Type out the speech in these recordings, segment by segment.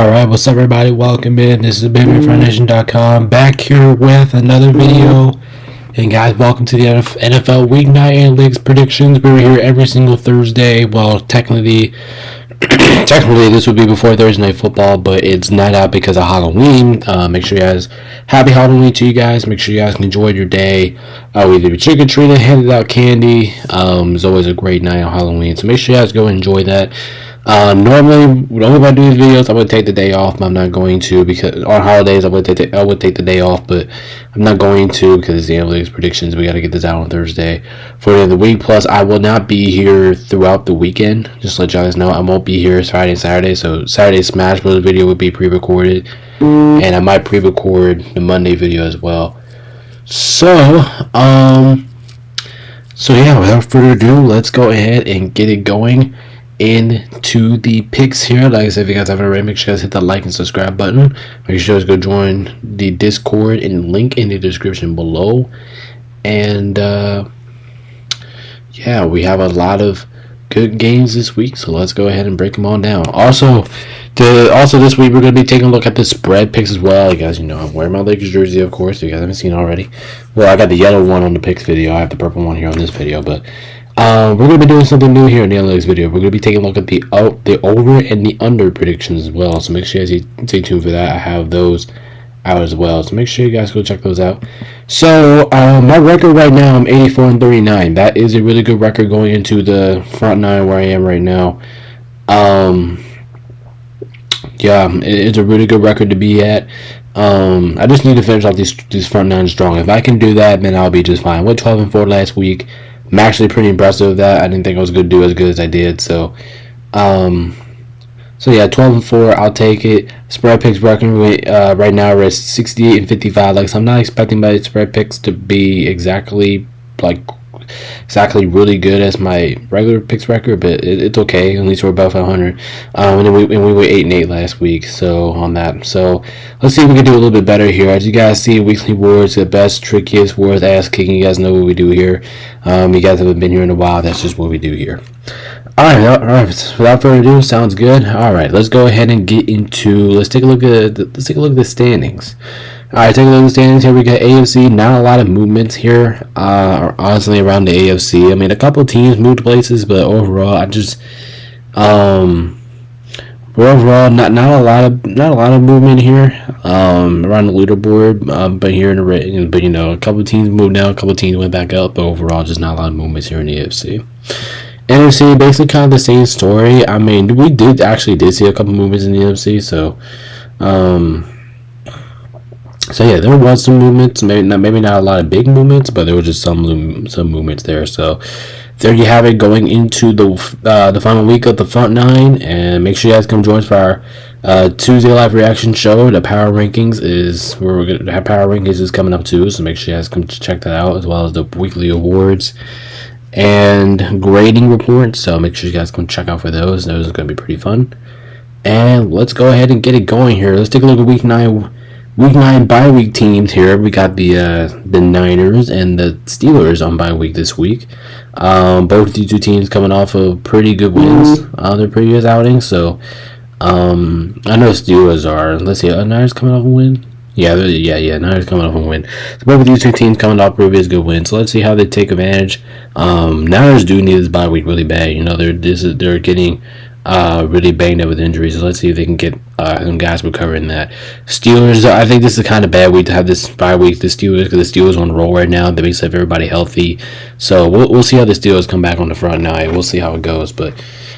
Alright, what's up everybody? Welcome in. This is BabyFoundation.com back here with another video. And guys, welcome to the NFL Week 9 Analytics predictions. We're here every single Thursday. Well, technically this would be before Thursday Night Football, but it's not out because of Halloween. Make sure you guys, happy Halloween to you guys. Make sure you guys enjoyed your day. We did trick-or-treating, handed out candy. It's always a great night on Halloween, so make sure you guys go enjoy that. Normally, when I do these videos, I would take the day off, but I'm not going to because on holidays I would take the day off, but I'm not going to because it's the analytics predictions. We got to get this out on Thursday for the end of the week. Plus, I will not be here throughout the weekend. Just to let you guys know, I won't be here Friday and Saturday. So Saturday Smash Bros. Video would be pre-recorded, and I might pre-record the Monday video as well. So yeah, without further ado, let's go ahead and get it going into the picks here. Like I said, if you guys haven't already, make sure you guys hit that like and subscribe button. Make sure you guys go join the Discord and link in the description below. And yeah, we have a lot of good games this week, so let's go ahead and break them all down. Also this week we're going to be taking a look at the spread picks as well. You guys, you know, I'm wearing my Lakers jersey, of course, if you guys haven't seen it already. Well, I got the yellow one on the picks video. I have the purple one here on this video, but we're going to be doing something new here in the analytics video. We're going to be taking a look at the over and the under predictions as well. So make sure you guys stay tuned for that. I have those out as well. So make sure you guys go check those out. So my record right now, I'm 84-39. That is a really good record going into the front nine where I am right now. Yeah, it's a really good record to be at. I just need to finish off these front nine strong. If I can do that, then I'll be just fine. Went 12-4 last week. I'm actually pretty impressed with that. I didn't think I was going to do as good as I did. So yeah, 12-4, I'll take it. Spread picks record right now we're at 68-55. Like, so I'm not expecting my spread picks to be exactly really good as my regular picks record, but it's okay. At least we're above 500. And then we were 8-8 last week. So on that, so let's see if we can do a little bit better here. As you guys see, weekly awards, the best, trickiest, worst ass kicking. You guys know what we do here. You guys haven't been here in a while. That's just what we do here. All right. Without further ado, sounds good. All right, let's go ahead and get into. Let's take a look at the standings. All right, take a look at the standings here. We got AFC. Not a lot of movements here. Honestly, around the AFC. I mean, a couple of teams moved places, but overall, not a lot of movement here. Around the leaderboard. But here in the red, but you know, a couple of teams moved down, a couple of teams went back up, but overall, just not a lot of movements here in the AFC. NFC, basically kind of the same story. I mean, we did see a couple movements in the NFC, so yeah, there was some movements. Maybe not a lot of big movements, but there were just some movements there. So there you have it, going into the final week of the front nine. And make sure you guys come join us for our Tuesday live reaction show. The power rankings is where we're gonna have power rankings is coming up too. So make sure you guys come check that out, as well as the weekly awards and grading reports. So make sure you guys come check out for those. Those are going to be pretty fun. And let's go ahead and get it going here. Let's take a look at week nine bye week teams here. We got the Niners and the Steelers on bye week this week. Both these two teams coming off of pretty good wins on their previous outings. So I know Steelers are. Let's see, are Niners coming off a win? Yeah, Niners coming off a win. So both of these two teams coming off previous good wins. So let's see how they take advantage. Niners do need this bye week really bad. You know, they're getting really banged up with injuries. So let's see if they can get some guys recovering that. Steelers, I think this is a kind of bad week to have this bye week. The Steelers, because the Steelers on the roll right now. They basically have everybody healthy. So we'll see how the Steelers come back on the front nine. We'll see how it goes. But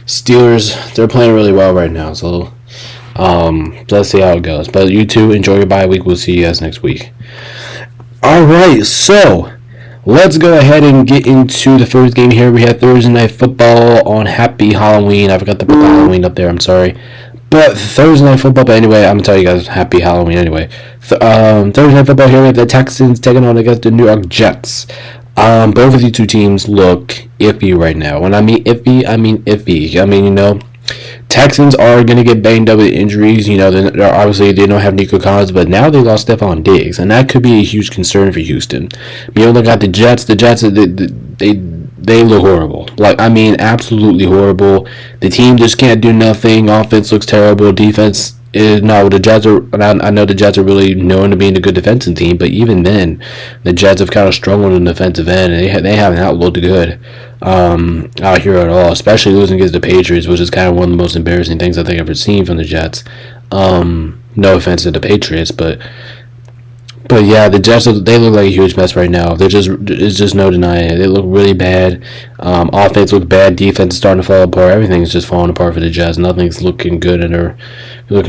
Steelers, they're playing really well right now. So let's see how it goes. But you two, enjoy your bye week. We'll see you guys next week. Alright, so let's go ahead and get into the first game here. We have Thursday Night Football on Happy Halloween. I forgot to put the Halloween up there, I'm sorry. But Thursday Night Football, but anyway, I'm going to tell you guys Happy Halloween anyway. Thursday Night Football here, we have the Texans taking on against the New York Jets. Both of these two teams look iffy right now. When I mean iffy, I mean iffy. I mean, you know, Texans are going to get banged up with injuries. You know, obviously they don't have Nico Collins, but now they lost Stephon Diggs, and that could be a huge concern for Houston. You know, look at the Jets. The Jets, they look horrible. Like, I mean, absolutely horrible. The team just can't do nothing. Offense looks terrible. Defense No, the Jets are. I know the Jets are really known to being a good defensive team, but even then, the Jets have kind of struggled in the defensive end. And they haven't out looked good out here at all, especially losing against the Patriots, which is kind of one of the most embarrassing things I think I've ever seen from the Jets. No offense to the Patriots, but yeah, the Jets they look like a huge mess right now. It's just no denying it. They look really bad. Offense look bad. Defense is starting to fall apart. Everything's just falling apart for the Jets. Nothing's looking good in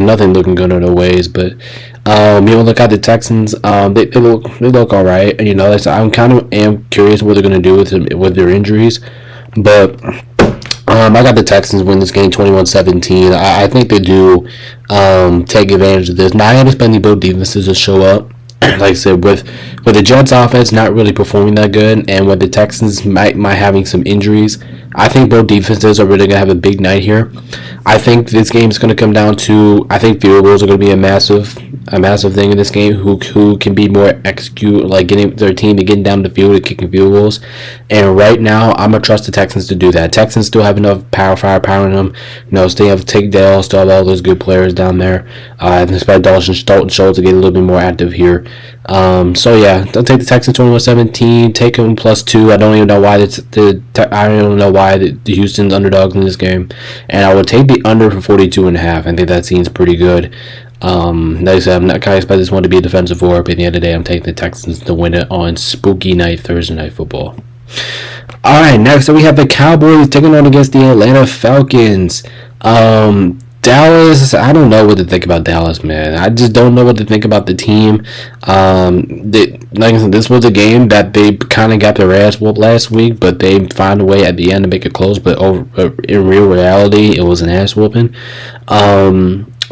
nothing looking good in their ways. But look at the Texans. They look all right. You know, I'm kind of am curious what they're gonna do with their injuries, but. I got the Texans win this game 21-17. I think they do take advantage of this. Now, I am expecting both defenses to show up. Like I said, with the Jets offense not really performing that good, and with the Texans might having some injuries, I think both defenses are really going to have a big night here. I think this game is going to come down to, I think field goals are going to be a massive thing in this game. Who can be more execute, like getting their team to getting down the field and kicking field goals. And right now, I'm going to trust the Texans to do that. Texans still have enough firepower in them. You know, still have Tate Dale, still have all those good players down there. I expect Dalton Schultz to get a little bit more active here. So yeah, I'll take the Texans 21-17. Take them +2. I don't even know why the Houston's underdogs in this game, and I would take the under for 42.5. I think that seems pretty good. Like I said, I'm not kind of expect this one to be a defensive war, but at the end of the day, I'm taking the Texans to win it on Spooky Night Thursday Night Football. All right, next up we have the Cowboys taking on against the Atlanta Falcons. Dallas, I don't know what to think about Dallas, man. I just don't know what to think about the team. Like I said, this was a game that they kind of got their ass whooped last week, but they found a way at the end to make it close. But in real reality, it was an ass whooping.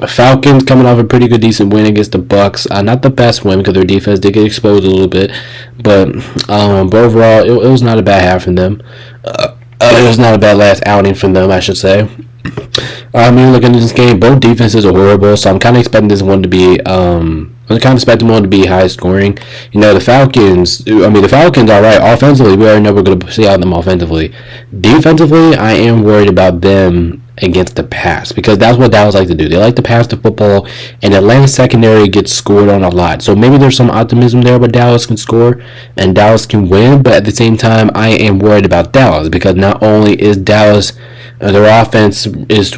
Falcons coming off a pretty good, decent win against the Bucks. Not the best win because their defense did get exposed a little bit, but overall, it was not a bad half from them. It was not a bad last outing from them, I should say. Looking at this game, both defenses are horrible, so I'm kind of expecting this one to be, high scoring. You know, the Falcons are right. Offensively, we already know we're going to see out them offensively. Defensively, I am worried about them against the pass, because that's what Dallas like to do. They like to pass the football, and Atlanta's secondary gets scored on a lot. So maybe there's some optimism there, but Dallas can score and Dallas can win. But at the same time, I am worried about Dallas, because not only is Dallas their offense is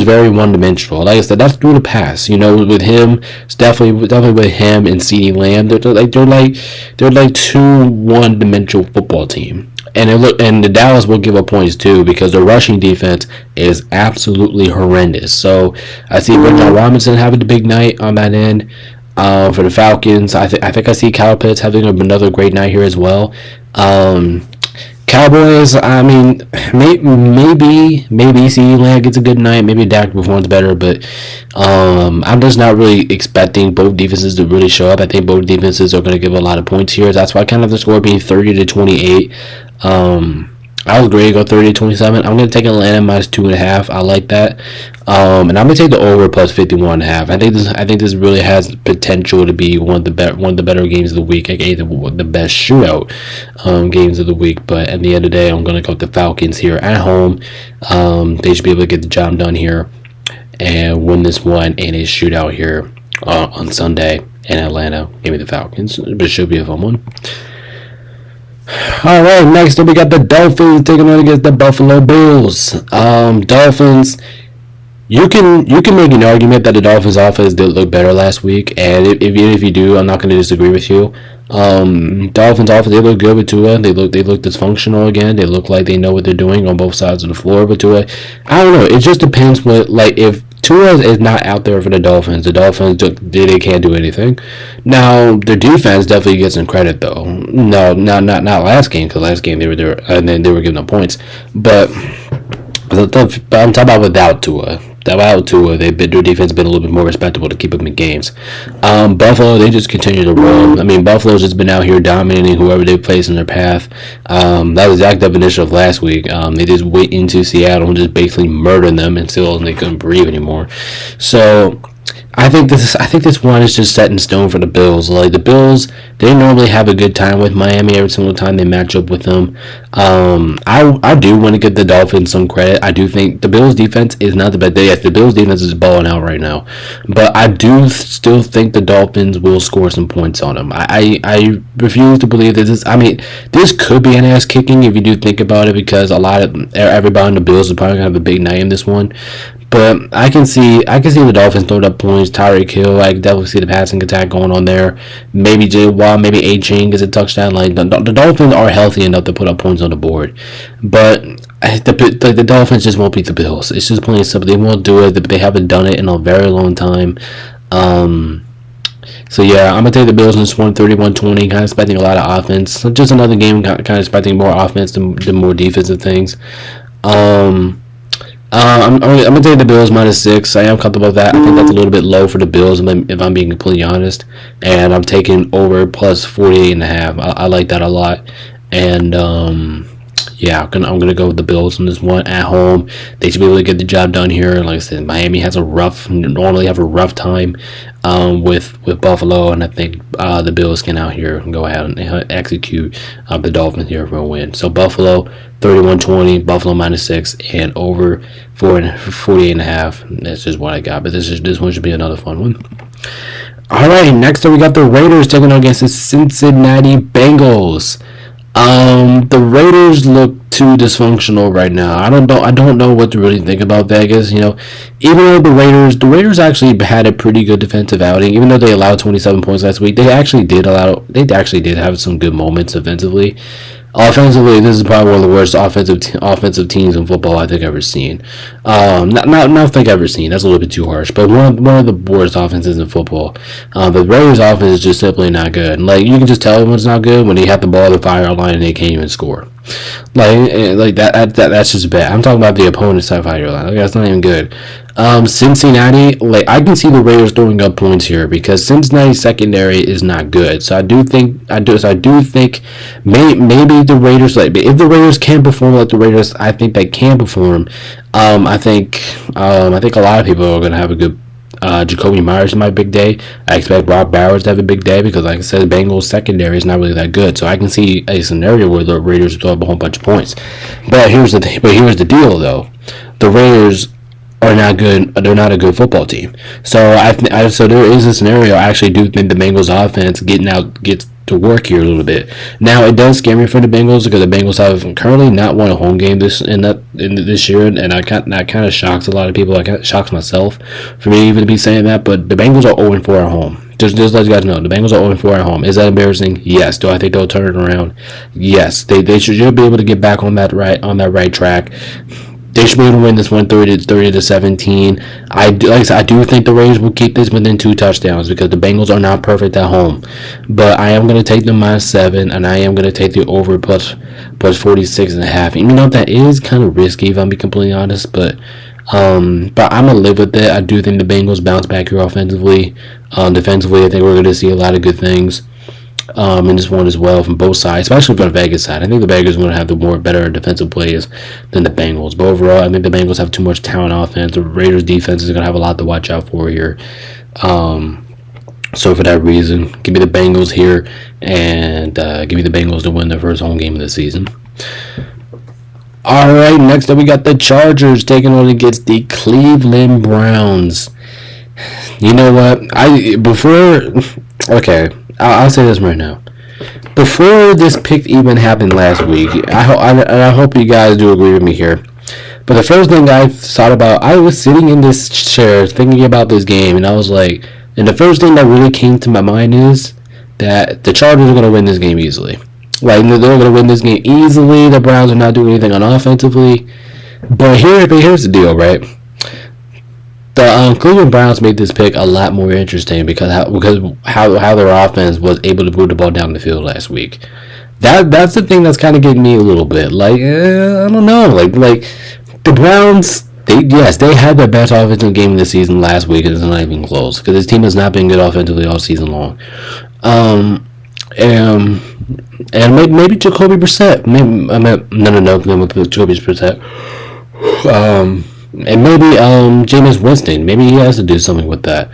very one-dimensional. Like I said, that's through the pass. You know, with him, it's definitely with him and CeeDee Lamb. They're like two one-dimensional football team. And the Dallas will give up points too, because the rushing defense is absolutely horrendous. So I see Bijan Robinson having a big night on that end. For the Falcons, I think I see Kyle Pitts having another great night here as well. Cowboys, I mean, maybe CeeDee Lamb gets a good night. Maybe Dak performs better, but I'm just not really expecting both defenses to really show up. I think both defenses are going to give a lot of points here. That's why I kind of the score being 30-28. I was great to go 30-27. I'm going to take Atlanta -2.5. I like that. And I'm going to take the over plus 51.5. I think this really has potential to be one of the better games of the week, aka the best shootout games of the week. But at the end of the day, I'm going to go with the Falcons here at home. They should be able to get the job done here and win this one in a shootout here on Sunday in Atlanta. Give me the Falcons. It should be a fun one. All right, next up we got the Dolphins taking on against the Buffalo Bills. Dolphins. You can make an argument that the Dolphins' offense did look better last week, and if you do, I'm not going to disagree with you. Dolphins' offense, they look good with Tua. They look dysfunctional again. They look like they know what they're doing on both sides of the floor with Tua. I don't know. It just depends if Tua is not out there for the Dolphins they can't do anything. Now their defense definitely gets some credit though. No, not last game, because last game they were there and then they were giving them points. But I'm talking about without Tua. Their defense has been a little bit more respectable to keep them in games. Buffalo, they just continue to roll. I mean, Buffalo's just been out here dominating whoever they place in their path. That was the exact definition of last week. They just went into Seattle and just basically murdered them until they couldn't breathe anymore. So I think this one is just set in stone for the Bills. Like the Bills, they normally have a good time with Miami every single time they match up with them. I do want to give the Dolphins some credit. I do think the Bills defense is not the best. Yes, the Bills defense is balling out right now, but I do still think the Dolphins will score some points on them. I refuse to believe that this. I mean, this could be an ass kicking if you do think about it, because a lot of everybody on the Bills is probably gonna have a big night in this one. But I can see the Dolphins throwing up points. Tyreek Hill, I can definitely see the passing attack going on there. Maybe Jay Watt, maybe A-Chain gets a touchdown. Like the Dolphins are healthy enough to put up points on the board, but the Dolphins just won't beat the Bills. It's just plain simple. They won't do it. They haven't done it in a very long time. So yeah, I'm gonna take the Bills in this one, 31-20. Kind of expecting a lot of offense. Just another game, kind of expecting more offense than more defensive things. I'm gonna take the Bills -6. I am comfortable with that. I think that's a little bit low for the Bills, if I'm being completely honest. And I'm taking over plus 48.5. I like that a lot. And yeah, I'm gonna go with the Bills in this one at home. They should be able to get the job done here. Like I said, Miami normally have a rough time with Buffalo, and I think the Bills can out here and go ahead and execute the Dolphins here for a win. So Buffalo 31-20, Buffalo -6, and over 48.5. That's just what I got. But this one should be another fun one. All right, next up we got the Raiders taking on against the Cincinnati Bengals. The Raiders look too dysfunctional right now. I don't know what to really think about Vegas. You know, even though the Raiders actually had a pretty good defensive outing. Even though they allowed 27 points last week, they actually did have some good moments offensively. Offensively, this is probably one of the worst offensive teams in football I think I've ever seen. Not think I've ever seen. That's a little bit too harsh, but one of the worst offenses in football. The Raiders' offense is just simply not good. Like you can just tell when it's not good when they have the ball at the fire line and they can't even score. Like that's just bad. I'm talking about the opponent's side fire line. Like, that's not even good. Cincinnati, like I can see the Raiders throwing up points here because Cincinnati's secondary is not good. So I do think maybe the Raiders, like if the Raiders can perform like the Raiders, I think they can perform. I think a lot of people are gonna have a good. Jacoby Myers in my big day. I expect Rob Bowers to have a big day because, like I said, the Bengals secondary is not really that good. So I can see a scenario where the Raiders throw up a whole bunch of points. But here's the deal, though. The Raiders are not good. They're not a good football team. So so there is a scenario. I actually do think the Bengals offense gets to work here a little bit. Now it does scare me for the Bengals because the Bengals have currently not won a home game this year, and that kind of shocks a lot of people. It shocks myself for me even to be saying that. But the Bengals are 0-4 at home. Just let you guys know, the Bengals are 0-4 at home. Is that embarrassing? Yes. Do I think they'll turn it around? Yes. They should be able to get back on that right track. They should be able to win this one 30-17. I do think the Raiders will keep this within 2 touchdowns because the Bengals are not perfect at home. But I am going to take the -7, and I am going to take the over plus 46.5. Even though that is kind of risky, if I'm being completely honest, but I'm going to live with it. I do think the Bengals bounce back here offensively. Defensively, I think we're going to see a lot of good things. In this one as well from both sides, especially from the Vegas side. I think the Vegas are going to have the better defensive players than the Bengals. But overall, I think the Bengals have too much talent on offense. The Raiders defense is going to have a lot to watch out for here. So for that reason, give me the Bengals here and give me the Bengals to win their first home game of the season. All right, next up we got the Chargers taking on against the Cleveland Browns. You know what? I'll say this right now. Before this pick even happened last week, I hope you guys do agree with me here. But the first thing I thought about, I was sitting in this chair thinking about this game, and I was like, and the first thing that really came to my mind is that the Chargers are going to win this game easily. Like, they're going to win this game easily. The Browns are not doing anything on offensively. But here's the deal, right? The Cleveland Browns made this pick a lot more interesting because how their offense was able to move the ball down the field last week. That's the thing that's kind of getting me a little bit. Like, I don't know. Like the Browns, they had their best offensive game of the season last week, and it's not even close because this team has not been good offensively all season long. And maybe Jacoby Brissett. No, Jacoby Brissett. And maybe Jameis Winston. Maybe he has to do something with that.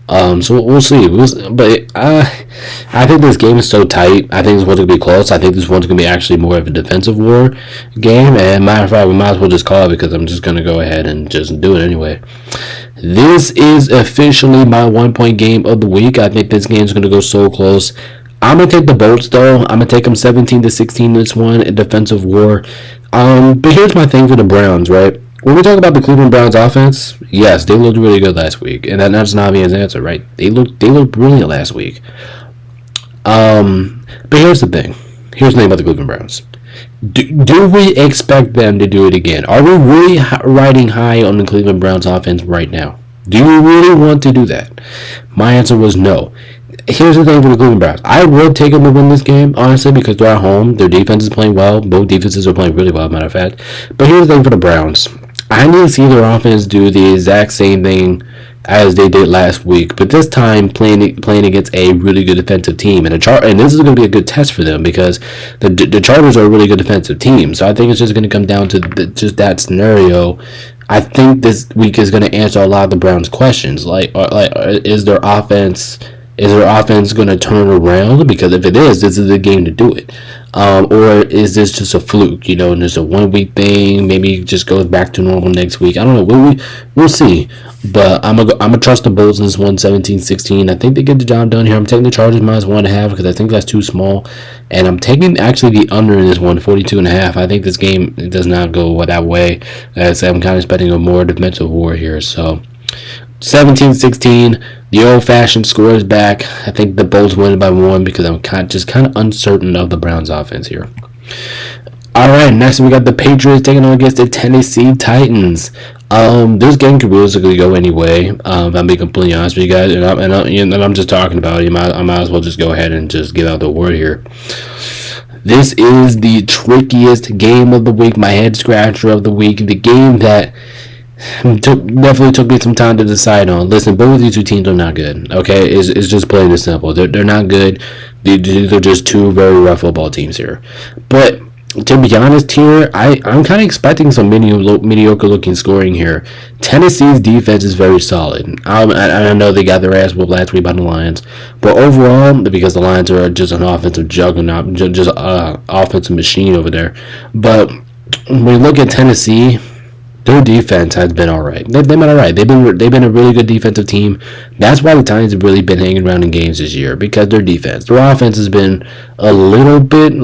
So we'll see. But I think this game is so tight. I think this one's gonna be close. I think this one's gonna be actually more of a defensive war game. And matter of fact, we might as well just call it because I'm just gonna go ahead and just do it anyway. This is officially my 1 point game of the week. I think this game's gonna go so close. I'm gonna take the Bolts though. I'm gonna take them 17-16 this one in defensive war. But here's my thing for the Browns, right? When we talk about the Cleveland Browns offense, yes, they looked really good last week, and that's Navian's answer, right? They looked brilliant last week. But here's the thing. Here's the thing about the Cleveland Browns. Do we expect them to do it again? Are we really riding high on the Cleveland Browns offense right now? Do you really want to do that? My answer was no. Here's the thing for the Cleveland Browns. I would take them to win this game, honestly, because they're at home. Their defense is playing well. Both defenses are playing really well, matter of fact. But here's the thing for the Browns. I need to see their offense do the exact same thing as they did last week, but this time playing against a really good defensive team, and this is going to be a good test for them because the Chargers are a really good defensive team. So I think it's just going to come down to just that scenario. I think this week is going to answer a lot of the Browns' questions, like is their offense going to turn around? Because if it is, this is the game to do it. Or is this just a fluke, and just a 1 week thing? Maybe it just goes back to normal next week. I don't know. We'll see. But I'm gonna trust the Bulls in this one, 17-16. I think they get the job done here. I'm taking the Chargers -1.5 because I think that's too small, and I'm taking actually the under in this one, 42.5. I think this game does not go that way. As I'm kind of expecting a more defensive war here. So 17-16. The old-fashioned score is back. I think the Bulls win by 1 because I'm kind of uncertain of the Browns' offense here. All right, next we got the Patriots taking on against the Tennessee Titans. This game could realistically go anyway. If I'm being completely honest with you guys, and I'm just talking about it. I might as well just go ahead and just give out the word here. This is the trickiest game of the week, my head scratcher of the week, the game that definitely took me some time to decide on. Listen, both of these two teams are not good. Okay, it's just plain and simple. They're not good. They're just two very rough football teams here. But to be honest here, I'm kind of expecting some mediocre looking scoring here. Tennessee's defense is very solid. I know they got their ass whooped last week by the Lions, but overall, because the Lions are just an offensive juggernaut, just offensive machine over there. But when we look at Tennessee, their defense has been all right. They've been all right. They've been a really good defensive team. That's why the Titans have really been hanging around in games this year, because their defense. Their offense has been a little bit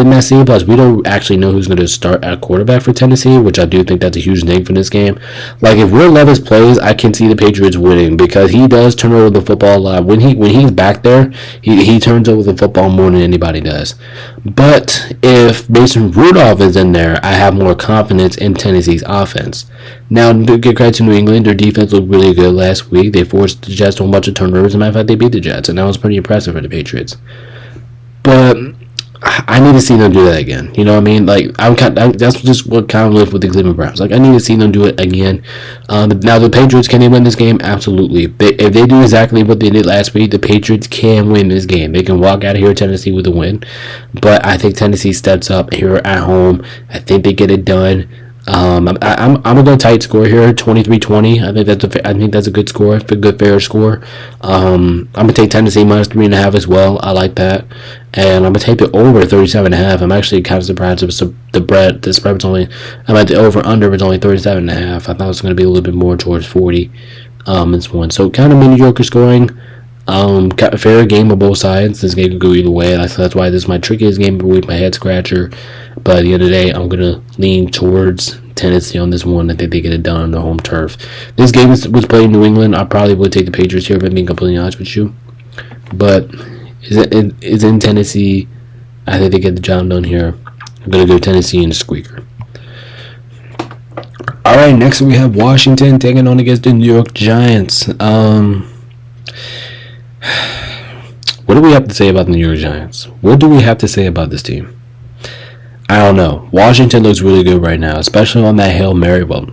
messy. Plus, we don't actually know who's going to start at quarterback for Tennessee, which I do think that's a huge thing for this game. Like, if Will Levis plays, I can see the Patriots winning because he does turn over the football a lot. When he's back there, he turns over the football more than anybody does. But if Mason Rudolph is in there, I have more confidence in Tennessee's offense. Now, to give credit to New England, their defense looked really good last week. They forced the Jets to a bunch of turnovers. As a matter of fact, they beat the Jets, and that was pretty impressive for the Patriots. But I need to see them do that again. You know what I mean? Like, that's just what kind of live with the Cleveland Browns. Like, I need to see them do it again. Now, the Patriots, can they win this game? Absolutely. If they do exactly what they did last week, the Patriots can win this game. They can walk out of here, Tennessee, with a win. But I think Tennessee steps up here at home. I think they get it done. I'm gonna go tight score here, 23-20. I think that's a good score, a good fair score. I'm gonna take Tennessee -3.5 as well. I like that, and I'm gonna take the over 37.5. I'm actually kind of surprised if the spread was only. I'm at the over under was only 37.5. I thought it was gonna be a little bit more towards 40. This one, so kind of mediocre scoring. Fair game on both sides. This game could go either way. That's why this is my trickiest game of the week, my head scratcher. But at the end of the day, I'm going to lean towards Tennessee on this one. I think they get it done on their home turf. This game was played in New England. I probably would take the Patriots here if I'm being completely honest with you. But it's in Tennessee. I think they get the job done here. I'm going to go Tennessee in a squeaker. All right, next we have Washington taking on against the New York Giants. What do we have to say about the New York Giants? What do we have to say about this team? I don't know. Washington looks really good right now, especially on that Hail Mary. Well,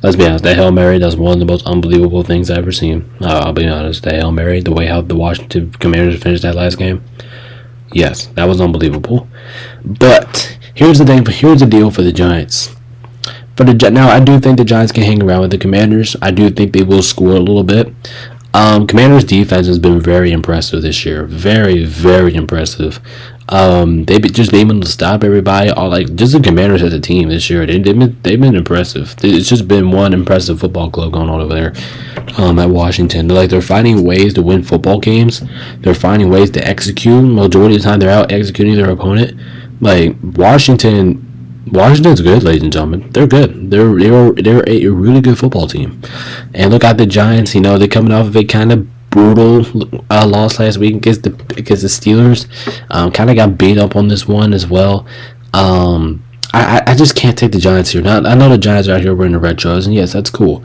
let's be honest, that Hail Mary, that's one of the most unbelievable things I've ever seen. I'll be honest, that Hail Mary, the way how the Washington Commanders finished that last game, yes, that was unbelievable. But here's the thing. Here's the deal for the Giants. Now, I do think the Giants can hang around with the Commanders. I do think they will score a little bit. Commanders' defense has been very impressive this year. Very, very impressive. They've just been able to stop everybody. All like just the Commanders as a team this year. They've been impressive. It's just been one impressive football club going on over there. At Washington, they're finding ways to win football games. They're finding ways to execute. Majority of the time, they're out executing their opponent. Like Washington's good, ladies and gentlemen. They're good. They're a really good football team. And look at the Giants. They're coming off of a kind of brutal loss last week against the Steelers. Kind of got beat up on this one as well. I just can't take the Giants here. Now I know the Giants are out here wearing the retros, and yes, that's cool.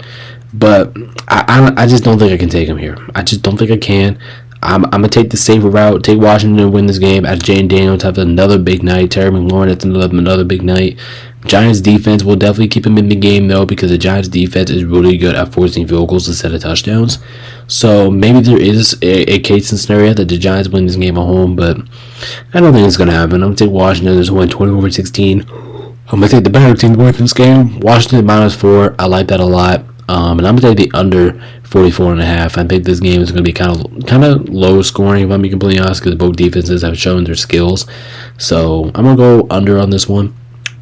But I just don't think I can take them here. I just don't think I can. I'm gonna take the safer route. Take Washington to win this game. As Jane Daniels have another big night. Terry McLaurin has another big night. Giants defense will definitely keep him in the game though, because the Giants defense is really good at forcing field goals instead of touchdowns. So maybe there is a case and scenario that the Giants win this game at home, but I don't think it's gonna happen. I'm gonna take Washington. There's win 20-16. I'm gonna take the better team to win this game. Washington -4. I like that a lot. And I'm gonna take the under 44.5. I think this game is gonna be kind of low scoring, if I'm being completely honest, because both defenses have shown their skills. So I'm gonna go under on this one.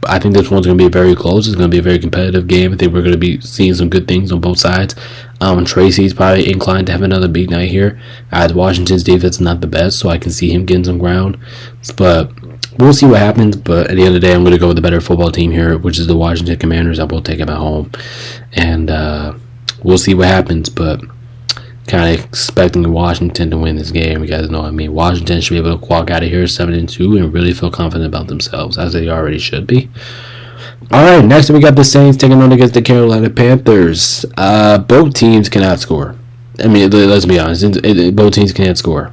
I think this one's going to be very close. It's going to be a very competitive game. I think we're going to be seeing some good things on both sides. Tracy's probably inclined to have another big night here, as Washington's defense is not the best, so I can see him getting some ground. But we'll see what happens. But at the end of the day, I'm going to go with the better football team here, which is the Washington Commanders. I will take them at home. And we'll see what happens. But kind of expecting Washington to win this game. You guys know what I mean. Washington should be able to walk out of here 7-2 and really feel confident about themselves, as they already should be. All right, next we got the Saints taking on against the Carolina Panthers. Both teams cannot score. I mean, let's be honest. Both teams can't score.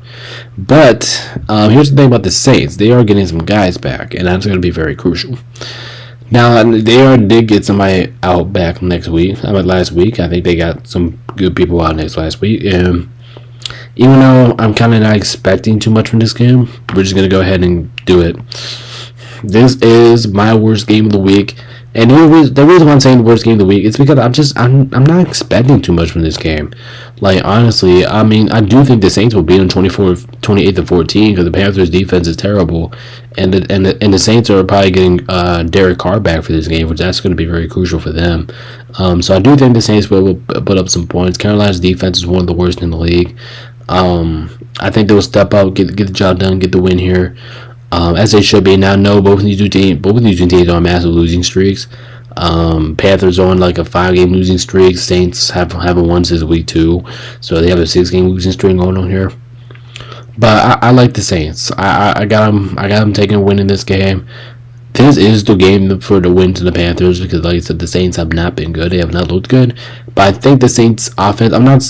But here's the thing about the Saints. They are getting some guys back, and that's going to be very crucial. Now, they did get somebody out back last week. I think they got some good people out last week. Even though I'm kind of not expecting too much from this game, we're just going to go ahead and do it. This is my worst game of the week. And the reason why I'm saying the worst game of the week is because I'm not expecting too much from this game. Like, honestly, I mean, I do think the Saints will beat them 28-14 because the Panthers' defense is terrible, and the Saints are probably getting Derek Carr back for this game, which that's going to be very crucial for them. So I do think the Saints will put up some points. Carolina's defense is one of the worst in the league. I think they'll step up, get the job done, get the win here. As they should be. Now, no, both of these two teams are on massive losing streaks. Panthers are on like a 5-game losing streak. Saints haven't won since week 2, so they have a 6-game losing streak going on here. But I like the Saints. I got them taking a win in this game. This is the game for the win to the Panthers because, like I said, the Saints have not been good. They have not looked good. But I think the Saints offense, I'm not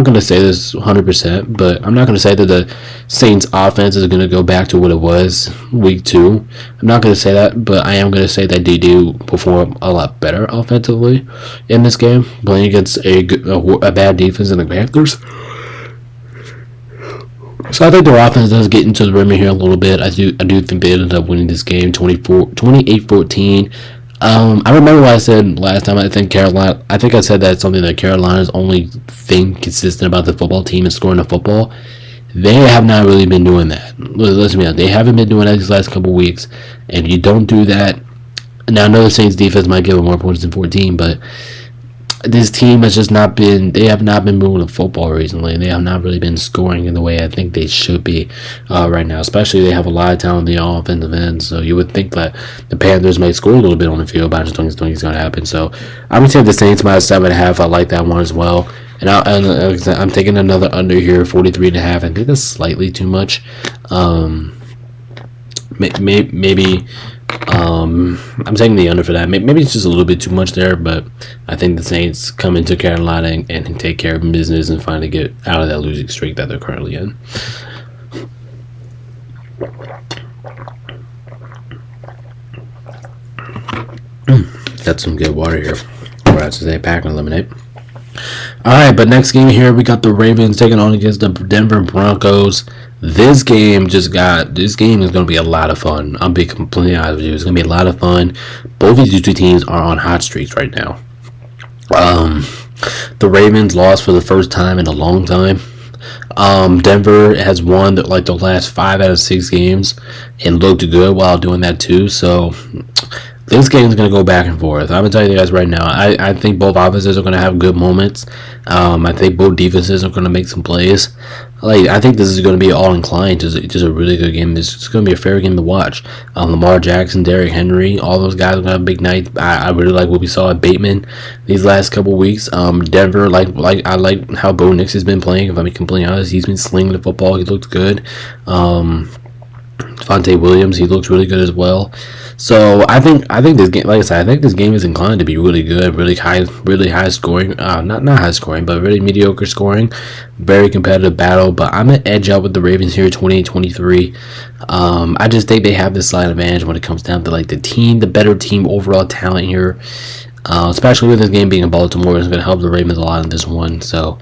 going to say this 100%, but I'm not going to say that the Saints offense is going to go back to what it was week 2. I'm not going to say that, but I am going to say that they do perform a lot better offensively in this game, playing against a bad defense in the Panthers. So I think their offense does get into the rim here a little bit. I do think they ended up winning this game 28-14. I remember what I said last time. I think I said that something that Carolina's only thing consistent about the football team is scoring the football. They have not really been doing that. Listen to me, they haven't been doing that these last couple weeks. And if you don't do that, now I know the Saints defense might give them more points than 14, but this team has just not been, they have not been moving the football recently. They have not really been scoring in the way I think they should be right now. Especially they have a lot of talent in the offensive end. So you would think that the Panthers might score a little bit on the field, but I just don't think it's going to happen. So I'm going to take the Saints -7.5. I like that one as well. And I'm taking another under here, 43.5. I think that's slightly too much. Maybe I'm taking the under for that. Maybe it's just a little bit too much there, but I think the Saints come into Carolina and take care of business and finally get out of that losing streak that they're currently in. Got some good water here. Or I should say pack and lemonade. Alright, but next game here, we got the Ravens taking on against the Denver Broncos. This game is going to be a lot of fun. I'll be completely honest with you. It's going to be a lot of fun. Both of these two teams are on hot streaks right now. The Ravens lost for the first time in a long time. Denver has won the last 5 out of 6 games and looked good while doing that too. So this game is going to go back and forth. I'm going to tell you guys right now. I think both offenses are going to have good moments. I think both defenses are going to make some plays. I think this is going to be all inclined. Just a really good game. This is going to be a fair game to watch. Lamar Jackson, Derrick Henry, all those guys are going to have a big night. I really like what we saw at Bateman these last couple weeks. Denver, I like how Bo Nix has been playing. If I'm completely honest, he's been slinging the football. He looked good. Devontae Williams, he looks really good as well. So I think this game, like I said, I think this game is inclined to be really good, really high scoring. Not high scoring, but really mediocre scoring. Very competitive battle. But I'm gonna edge out with the Ravens here, 28-23. I just think they have this slight advantage when it comes down to the better team overall talent here. Especially with this game being in Baltimore, it's gonna help the Ravens a lot in this one. So.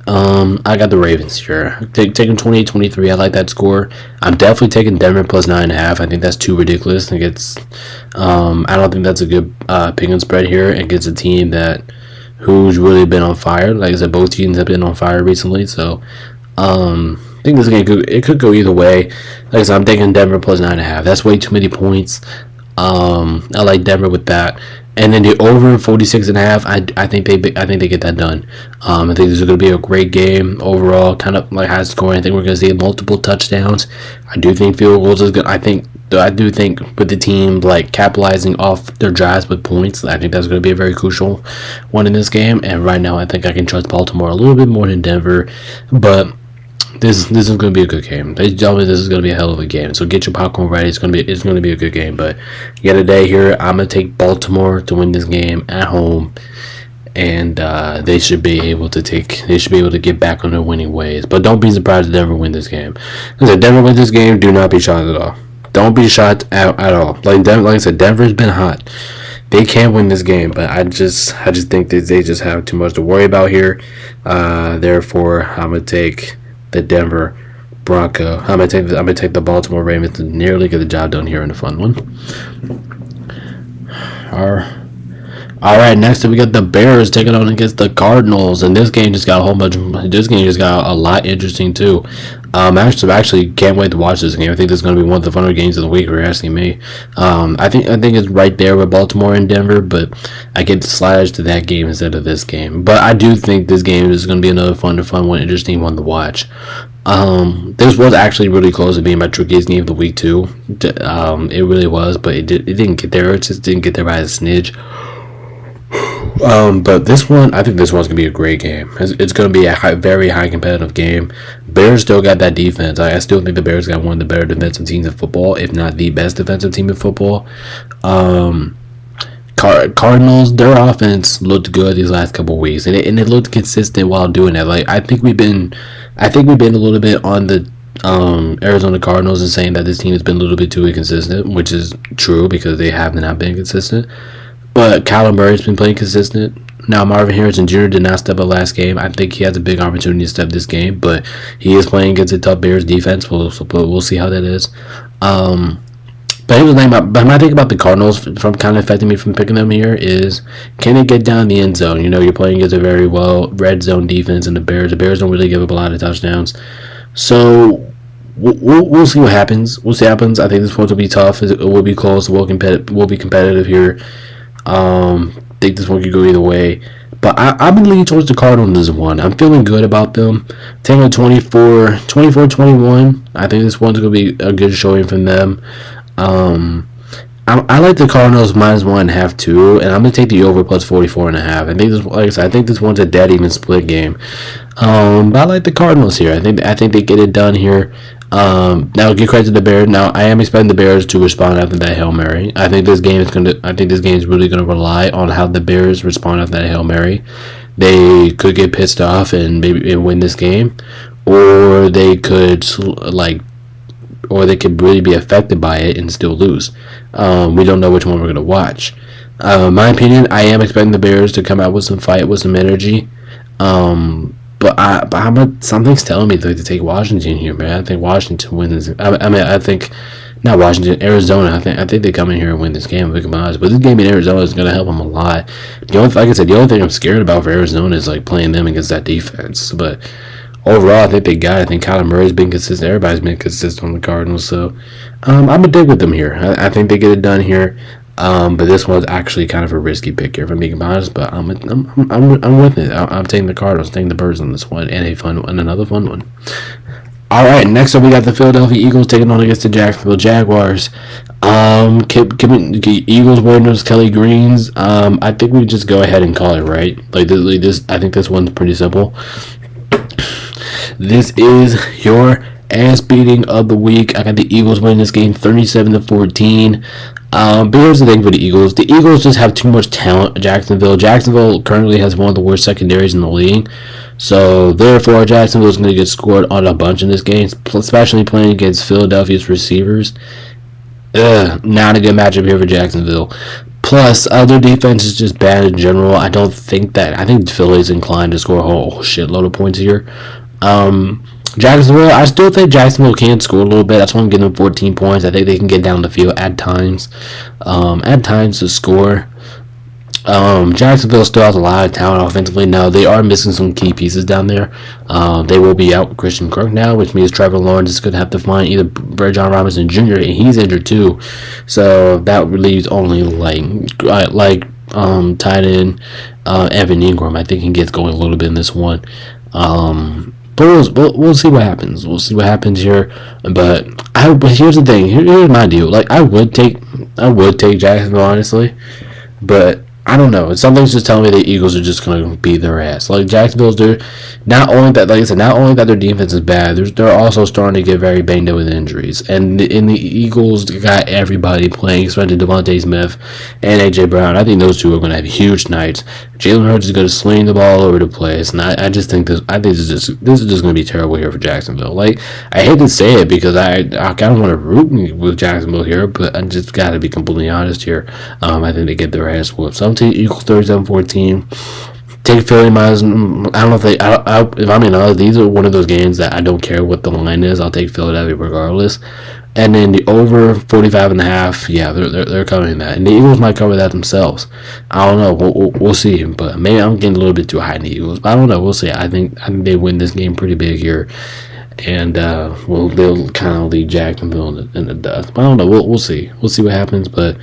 I got the Ravens here. Taking 28-23. I like that score. I'm definitely taking Denver plus 9.5. I think that's too ridiculous. I think I don't think that's a good pick and spread here against a team who's really been on fire. Like I said, both teams have been on fire recently. So, I think this game could go either way. Like I said, I'm taking Denver plus 9.5. That's way too many points. I like Denver with that. And then the over 46.5, I think they get that done. I think this is going to be a great game overall, kind of high scoring. I think we're going to see multiple touchdowns. I do think field goals is good. I do think with the team capitalizing off their drives with points, I think that's going to be a very crucial one in this game. And right now, I think I can trust Baltimore a little bit more than Denver, but. This is going to be a good game. They tell me this is going to be a hell of a game. So get your popcorn ready. It's going to be a good game. But yet today here, I'm going to take Baltimore to win this game at home, and they should be able to get back on their winning ways. But don't be surprised if Denver win this game. If Denver wins this game, do not be shocked at all. Don't be shocked at all. Like I said, Denver's been hot. They can win this game, but I just think that they just have too much to worry about here. Therefore, I'm gonna take the Denver Bronco. I'm gonna take the Baltimore Ravens to nearly get the job done here in a fun one. All right. Next up, we got the Bears taking on against the Cardinals, and this game just got a lot interesting too. Actually can't wait to watch this game. I think this is going to be one of the funner games of the week. If you're asking me. I think it's right there with Baltimore and Denver, but I get the sliders to that game instead of this game. But I do think this game is going to be another fun one, interesting one to watch. This was actually really close to being my trickiest game of the week too. It really was, but it didn't get there. It just didn't get there by a smidge. But this one, I think this one's going to be a great game. It's going to be a very high competitive game. Bears still got that defense. I still think the Bears got one of the better defensive teams in football, if not the best defensive team in football. Cardinals, their offense looked good these last couple of weeks, and it looked consistent while doing that. I think we've been a little bit on the Arizona Cardinals and saying that this team has been a little bit too inconsistent, which is true because they have not been consistent. But Kyler Murray's been playing consistent. Now, Marvin Harrison Jr. did not step up last game. I think he has a big opportunity to step this game, but he is playing against a tough Bears defense. We'll see how that is. But my thing about the Cardinals from kind of affecting me from picking them here is, can they get down the end zone? You're playing against a very well red zone defense, and the Bears don't really give up a lot of touchdowns. So we'll see what happens. I think this one will be tough. It will be close. We'll be competitive here. Think this one could go either way, but I'm leaning towards the Cardinals in this one. I'm feeling good about them. Taking a 24-21. I think this one's going to be a good showing from them. I like the Cardinals -1.5 too, and I'm going to take the over plus 44.5. I think this one's a dead even split game. But I like the Cardinals here. I think they get it done here. Now give credit to the Bears. Now I am expecting the Bears to respond after that Hail Mary. I think this game is really gonna rely on how the Bears respond after that Hail Mary. They could get pissed off and maybe win this game, or they could really be affected by it and still lose. We don't know which one we're gonna watch. In my opinion, I am expecting the Bears to come out with some fight, with some energy. But something's telling me to take Washington here, man. I think Washington wins. I think not Washington, Arizona. I think they come in here and win this game. But this game in Arizona is going to help them a lot. Like I said, the only thing I'm scared about for Arizona is like playing them against that defense. But overall, I think they got it. I think Kyler Murray's been consistent. Everybody's been consistent on the Cardinals. So I'm going to dig with them here. I think they get it done here. But this one's actually kind of a risky pick here, if I'm being honest. But I'm with it. I'm taking the Cardinals, taking the Birds on this one, and another fun one. All right, next up we got the Philadelphia Eagles taking on against the Jacksonville Jaguars. Eagles wearing those Kelly Greens. I think we just go ahead and call it right. Like this, I think this one's pretty simple. This is your ass beating of the week. I got the Eagles winning this game 37-14. But here's the thing for the Eagles. The Eagles just have too much talent. Jacksonville currently has one of the worst secondaries in the league. So, therefore, Jacksonville is going to get scored on a bunch in this game, especially playing against Philadelphia's receivers. Not a good matchup here for Jacksonville. Plus, their defense is just bad in general. I think Philly's inclined to score a whole shitload of points here. Jacksonville, I still think Jacksonville can score a little bit. That's why I'm giving them 14 points. I think they can get down the field at times. To score. Jacksonville still has a lot of talent offensively. Now, they are missing some key pieces down there. They will be out with Christian Kirk now, which means Trevor Lawrence is going to have to find either Bijan Robinson Jr., and he's injured too. So that leaves only tight end Evan Ingram. I think he gets going a little bit in this one. But we'll see what happens. We'll see what happens here. But here's the thing. Here's my deal. Like I would take Jacksonville honestly, but I don't know. Something's just telling me the Eagles are just gonna beat their ass. Like Jacksonville's not only that their defense is bad, they're also starting to get very banged up with injuries. And the Eagles got everybody playing, especially Devontae Smith and AJ Brown. I think those two are gonna have huge nights. Jalen Hurts is gonna sling the ball all over the place, and I just think this is just gonna be terrible here for Jacksonville. Like I hate to say it because I kind of want to root with Jacksonville here, but I just gotta be completely honest here. I think they get their ass whooped. So Equals 37-14. Take Philly minus. I don't know if they. If I'm being honest, these are one of those games that I don't care what the line is. I'll take Philadelphia regardless. And then the over 45.5. Yeah, they're covering that, and the Eagles might cover that themselves. I don't know. We'll see. But maybe I'm getting a little bit too high in the Eagles. But I don't know. We'll see. I think they win this game pretty big here, and they'll kind of lead Jacksonville in the dust. But I don't know. We'll see. We'll see what happens. But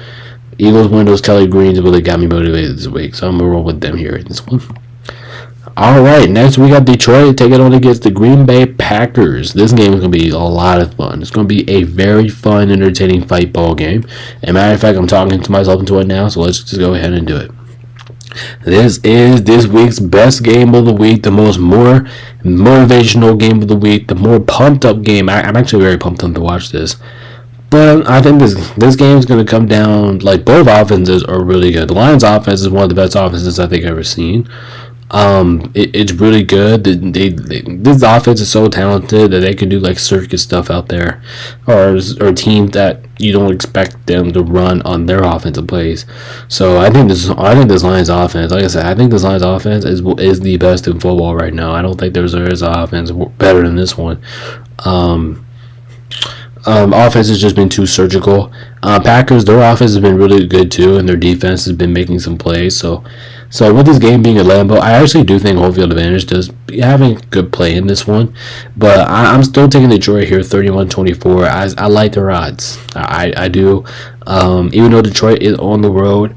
Eagles win those Kelly Greens, but they got me motivated this week, so I'm going to roll with them here in this one. Alright, next we got Detroit taking on against the Green Bay Packers. This game is going to be a lot of fun. It's going to be a very fun, entertaining fight ball game. As a matter of fact, I'm talking to myself into it now, so let's just go ahead and do it. This is this week's best game of the week, the more motivational game of the week, the more pumped up game. I'm actually very pumped up to watch this. But I think this game is going to come down, like both offenses are really good. The Lions offense is one of the best offenses I think I've ever seen. It's really good. This offense is so talented that they can do like circus stuff out there, or teams that you don't expect them to run on their offensive plays. So I think this Lions offense, like I said, I think this Lions offense is the best in football right now. I don't think there is an offense better than this one. Offense has just been too surgical. Packers, their offense has been really good too, and their defense has been making some plays. So with this game being a Lambeau, I actually do think home field advantage does having good play in this one. But I'm still taking Detroit here, 31-24. I like their odds. I do. Even though Detroit is on the road,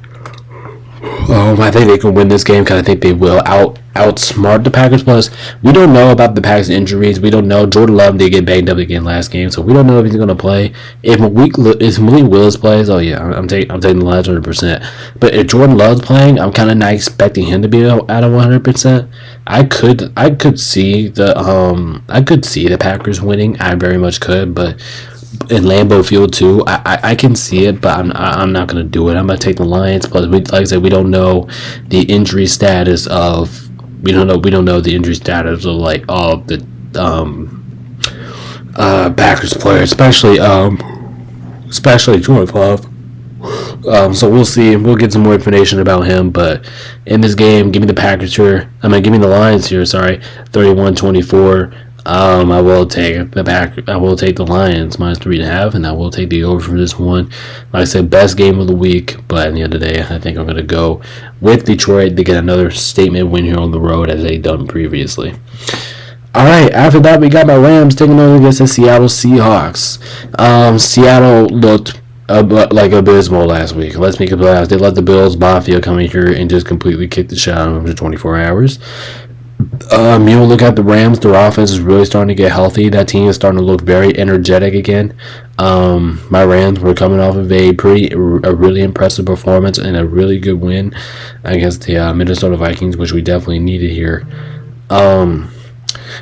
I think they can win this game because I think they will outsmart the Packers. Plus, we don't know about the Packers' injuries. We don't know. Jordan Love did get banged up again last game, so we don't know if he's going to play. If Malik Willis plays, oh yeah, I'm taking the Lions 100%. But if Jordan Love's playing, I'm kind of not expecting him to be at a 100%. I could see the Packers winning. I very much could, but in Lambeau Field too, I can see it, but I'm not gonna do it. I'm gonna take the Lions. Plus, like I said, we don't know the injury status of. We don't know the injury status of like all the Packers players, especially Jordan Love. So we'll see. We'll get some more information about him. But in this game, give me the Packers here. Give me the Lions here. Sorry, 31-24. I will take the back. I will take the Lions -3.5, and I will take the over for this one. Like I said, best game of the week, but at the end of the day, I think I'm gonna go with Detroit to get another statement win here on the road as they done previously. All right, after that, we got my Rams taking on against the Seattle Seahawks. Seattle looked like abysmal last week. Let's make it honest. They let the Bills Mafia come in here and just completely kick the shit out of them for 24 hours. You look at the Rams, their offense is really starting to get healthy. That team is starting to look very energetic again. My Rams were coming off of a really impressive performance and a really good win against the Minnesota Vikings, which we definitely needed here.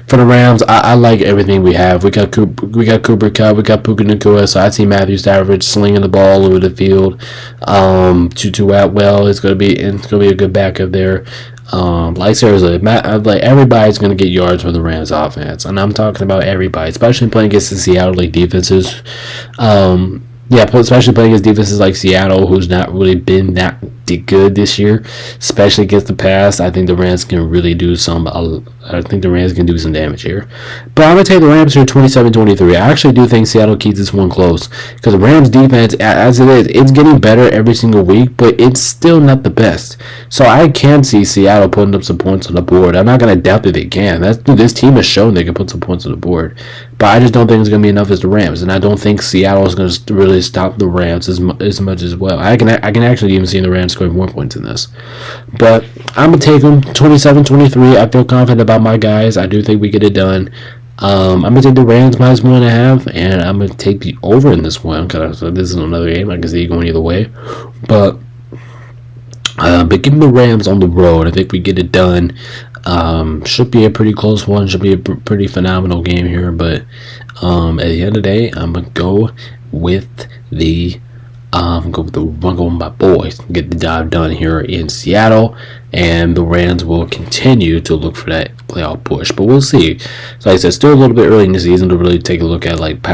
For the Rams, I like everything we have. We got Cooper Kupp, we got Puka Nacua, so I see Matthew Stafford slinging the ball all over the field. Tutu Atwell is gonna be a good backup there. Like seriously, like everybody's gonna get yards for the Rams offense, and I'm talking about everybody, especially playing against the Seattle like defenses. Especially playing against defenses like Seattle, who's not really been that good this year, especially against the pass. I think the Rams can really do some. I think the Rams can do some damage here. But I'm gonna take the Rams here 27-23. I actually do think Seattle keeps this one close because the Rams defense, as it is, it's getting better every single week, but it's still not the best. So I can see Seattle putting up some points on the board. I'm not gonna doubt that they can. This team has shown they can put some points on the board, but I just don't think it's gonna be enough as the Rams, and I don't think Seattle is gonna really stop the Rams as much as well. I can actually even see the Rams scoring more points in this, but I'm gonna take them 27-23. I feel confident about my guys. I do think we get it done. I'm gonna take the Rams -1.5, and I'm gonna take the over in this one because this is another game I can see going either way. But giving the Rams on the road, I think we get it done. Should be a pretty close one. Should be a pretty phenomenal game here. But at the end of the day, I'm gonna go with my boys. Get the job done here in Seattle, and the Rams will continue to look for that playoff push. But we'll see. So like I said, still a little bit early in the season to really take a look at like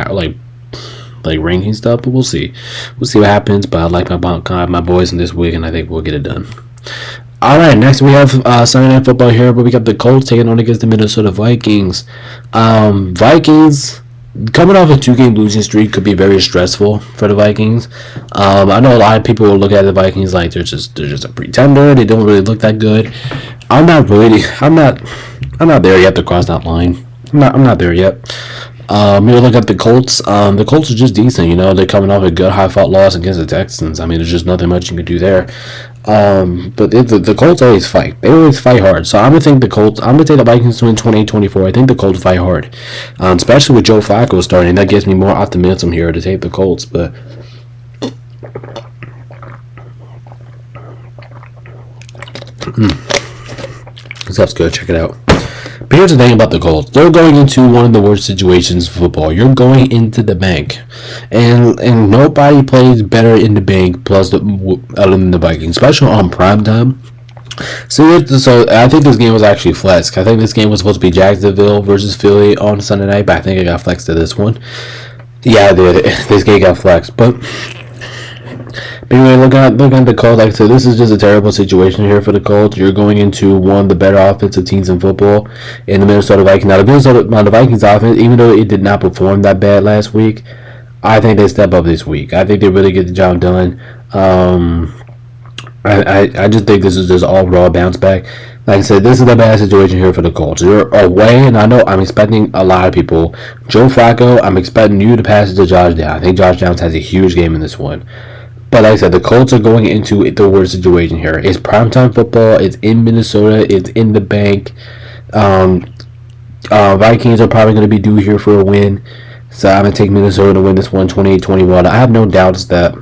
ranking stuff. But we'll see. We'll see what happens. But I like my boys in this week, and I think we'll get it done. All right, next we have Sunday Night Football here, but we got the Colts taking on against the Minnesota Vikings. Vikings coming off a 2-game losing streak could be very stressful for the Vikings. I know a lot of people will look at the Vikings like they're just a pretender. They don't really look that good. I'm not there yet to cross that line. I'm not there yet. You look at the Colts. The Colts are just decent. You know, they're coming off a good high-fought loss against the Texans. I mean, there's just nothing much you can do there. But the Colts always fight. They always fight hard. So I'm gonna take the Colts. I'm gonna take the Vikings to win 28-24. I think the Colts fight hard, especially with Joe Flacco starting. That gives me more optimism here to take the Colts. But this stuff's good. Check it out. But here's the thing about the Colts. They're going into one of the worst situations in football. You're going into the bank. And nobody plays better in the bank other than the Vikings, especially on prime time. So I think this game was actually flexed. I think this game was supposed to be Jacksonville versus Philly on Sunday night, but I think it got flexed to this one. Yeah, I did. This game got flexed. But anyway, look at the Colts. Like I said, this is just a terrible situation here for the Colts. You're going into one of the better offensive teams in football in the Minnesota Vikings. Now, the Vikings offense, even though it did not perform that bad last week, I think they step up this week. I think they really get the job done. I just think this is just all raw bounce back. Like I said, this is a bad situation here for the Colts. You're away, and I know I'm expecting a lot of people. Joe Flacco, I'm expecting you to pass it to Josh Downs. I think Josh Downs has a huge game in this one. But like I said, the Colts are going into the worst situation here. It's primetime football. It's in Minnesota. It's in the bank. Vikings are probably going to be due here for a win. So I'm going to take Minnesota to win this one 28-21. I have no doubts that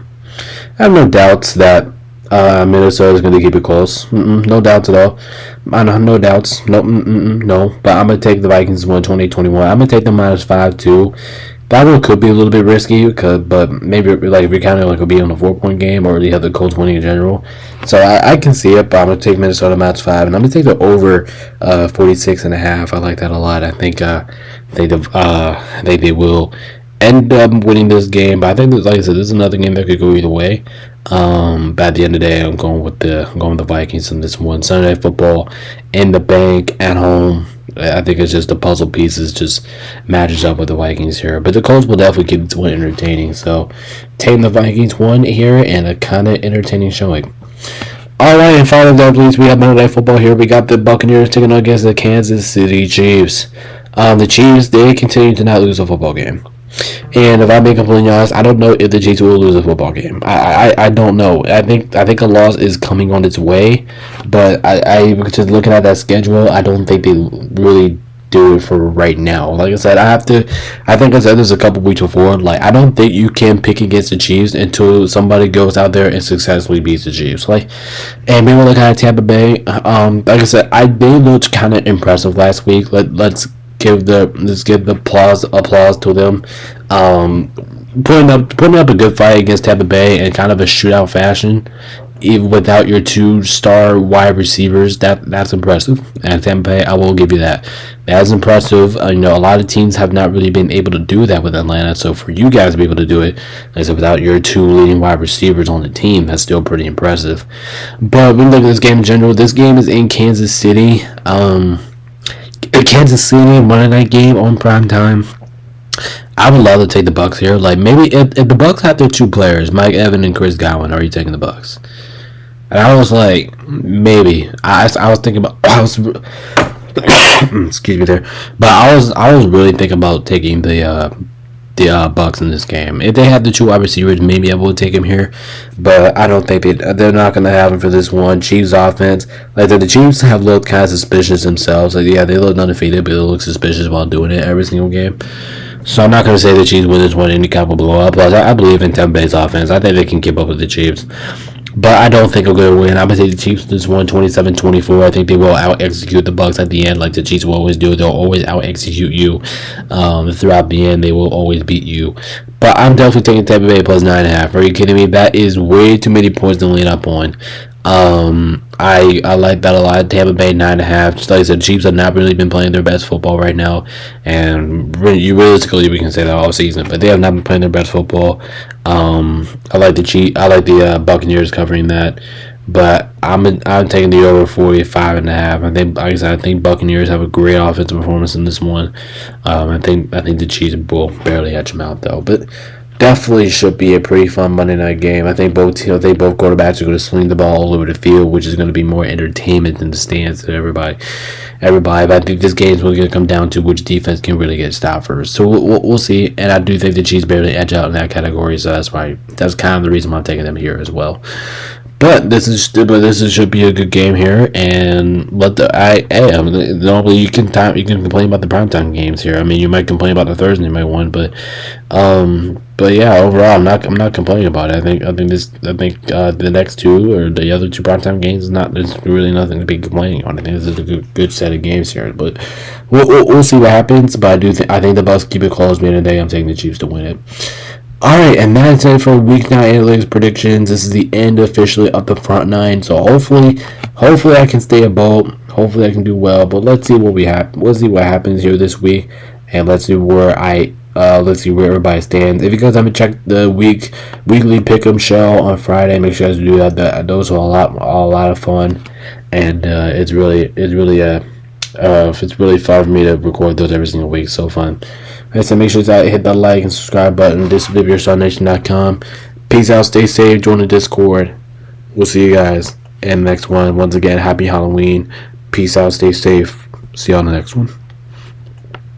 Minnesota is going to keep it close. No doubts at all. No doubts. No. But I'm going to take the Vikings 28-21. I'm going to take them -5 too. That one could be a little bit risky, but maybe like if you're counting like it'll be on a 4-point game, or you have the Colts winning in general. So I can see it, but I'm gonna take Minnesota -5, and I'm gonna take the over 46.5. I like that a lot. I think they will end up winning this game. But I think, like I said, this is another game that could go either way. But at the end of the day, I'm going with the Vikings in this one. Sunday Night Football in the bank at home. I think it's just the puzzle pieces just matches up with the Vikings here. But the Colts will definitely keep this one entertaining. So, taking the Vikings one here and a kind of entertaining showing. All right, and finally, please, we have Monday Night Football here. We got the Buccaneers taking on against the Kansas City Chiefs. The Chiefs, they continue to not lose a football game. And if I'm being completely honest, I don't know if the Chiefs will lose a football game. I don't know. I think a loss is coming on its way, but I just looking at that schedule, I don't think they really do it for right now. Like I said, I think I said this a couple weeks before, like I don't think you can pick against the Chiefs until somebody goes out there and successfully beats the Chiefs. Like, and maybe we're looking at Tampa Bay. Like I said, they looked kind of impressive last week. Let's give the applause to them. Putting up a good fight against Tampa Bay in kind of a shootout fashion, even without your 2-star wide receivers. That's impressive. And Tampa Bay, I will give you that. That's impressive. A lot of teams have not really been able to do that with Atlanta. So for you guys to be able to do it, like I said, without your 2 leading wide receivers on the team, that's still pretty impressive. But when we look at this game in general, this game is in Kansas City. Kansas City Monday night game on prime time. I would love to take the Bucs here. Like maybe if the Bucs have their 2 players, Mike Evans and Chris Godwin, are you taking the Bucs? And I was like, maybe. I was thinking about. Excuse me there, but I was really thinking about taking the Bucs in this game. If they have the 2 wide receivers, maybe I would take him here, but I don't think they're not going to have him for this one. Chiefs offense, like the Chiefs have looked kind of suspicious themselves. Like yeah, they look undefeated, but they look suspicious while doing it every single game. So I'm not going to say the Chiefs win this one any kind of blow up. Plus, I believe in Tampa Bay's offense. I think they can keep up with the Chiefs. But I don't think they're going to win. I'm going to take the Chiefs this one, 27-24. I think they will out-execute the Bucs at the end like the Chiefs will always do. They'll always out-execute you. Throughout the end, they will always beat you. But I'm definitely taking Tampa Bay plus 9.5. Are you kidding me? That is way too many points to lean up on. I like that a lot. Tampa Bay 9.5. Just like I said, Chiefs have not really been playing their best football right now, and realistically we can say that all season. But they have not been playing their best football. I like the Buccaneers covering that, but I'm taking the over 45.5. I think, like I said, I think Buccaneers have a great offensive performance in this one. I think the Chiefs will barely edge them out though, but. Definitely should be a pretty fun Monday night game. I think both quarterbacks are going to swing the ball all over the field, which is going to be more entertainment than the stands to everybody. But I think this game is really going to come down to which defense can really get stopped first. So we'll see. And I do think the Chiefs barely edge out in that category. So that's kind of the reason why I'm taking them here as well. But this should be a good game here, and normally you can complain about the primetime games here. I mean, you might complain about the Thursday night one, but yeah, overall, I'm not complaining about it. I think the next 2 or the other 2 primetime games there's really nothing to be complaining on. I think this is a good set of games here, but we'll see what happens. But I think the Bucs keep it close. At the end of the day, I'm taking the Chiefs to win it. Alright, and that's it for Week 9 Analytics predictions. This is the end officially of the front 9. So hopefully I can stay above. Hopefully I can do well. But let's see what what happens here this week, and let's see where everybody stands. If you guys haven't checked the weekly pick'em show on Friday, make sure you guys do that. Those are a lot of fun, and it's really fun for me to record those every single week. So fun. Alright, so make sure to hit that like and subscribe button. This is LiveYourStarNation.com. Peace out, stay safe, join the Discord. We'll see you guys in the next one. Once again, happy Halloween. Peace out, stay safe. See you on the next one.